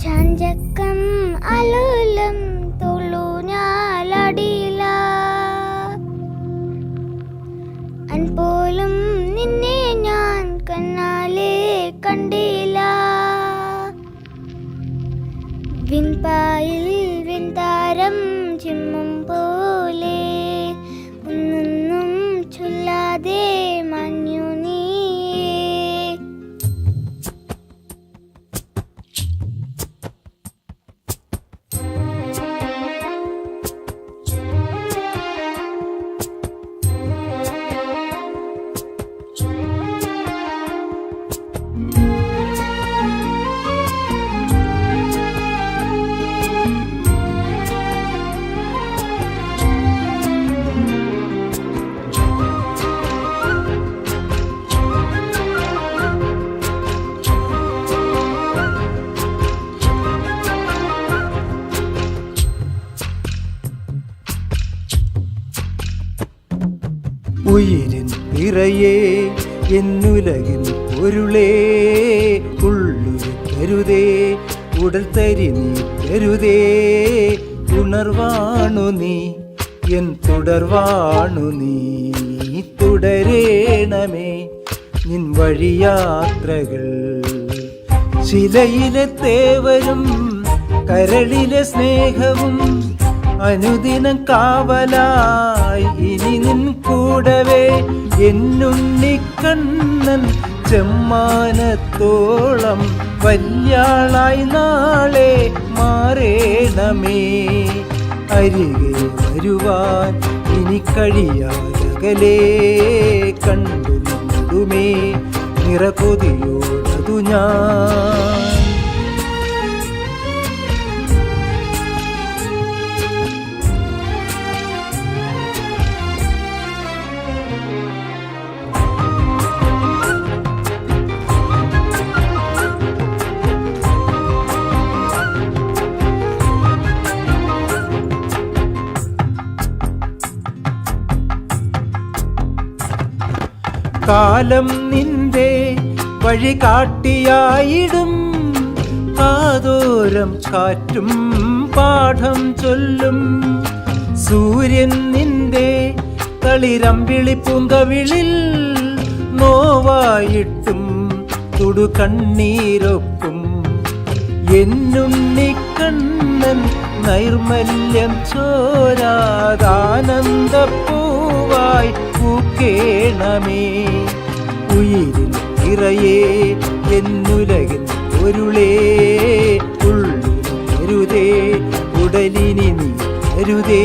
ചഞ്ചക്കം അലോലം തൊഴുഞ്ഞാലടിയില്ല അൻപോലും നിന്നെ ഞാൻ കണ്ണാലെ കണ്ടില്ല വിൺപായിൽ വിൺതാരം ചിമ്മും പോലെ ഒന്നൊന്നും ചൊല്ലാതെ മഞ്ഞു നീ ഉയിരിൻ പിറയേ എന്നുലകിൻ പൊരുളേ ഉള്ളുരുക്കരുതേ ഉടൽ തരി നീ കരുതേ ഉണർവാണു നീ എൻ തുടർവാണു നീ തുടരേണമേ നിൻ വഴിയാത്രകൾ ശിലയിലെ തേവരും കരളിലെ സ്നേഹവും അനുദിനം കാവലായി ഇനി നിൻ കൂടവേ എന്നുണ്ണിക്കണ്ണൻ ചെമ്മാനത്തോളം വല്യാളായി നാളെ മാറേണമേ അരികെ വരുവാൻ ഇനി കഴിയാതകലേ കണ്ടു നിന്നുമേ നിറകൊതിയോടതു ഞാൻ കാലം നിന്റെ വഴി കാട്ടിയായിടും കാതോരം കാറ്റും പാഠം ചൊല്ലും സൂര്യൻ നിന്റെ കളിരമ്പിളി പൂങ്കവിളിൽ നോവായിട്ടും തുടുകണ്ണീരൊക്കും എന്നുണ്ണിക്കണ്ണൻ നൈർമല്യം ചോരാതാനന്ദപ്പൂവായി പൂക്കേണമേ ഉയിരിൻ നിറയേ എന്നുലകിൻ പൊരുളേ ഉള്ളിൽ കരുതേ ഉടലിനി നീ കരുതേ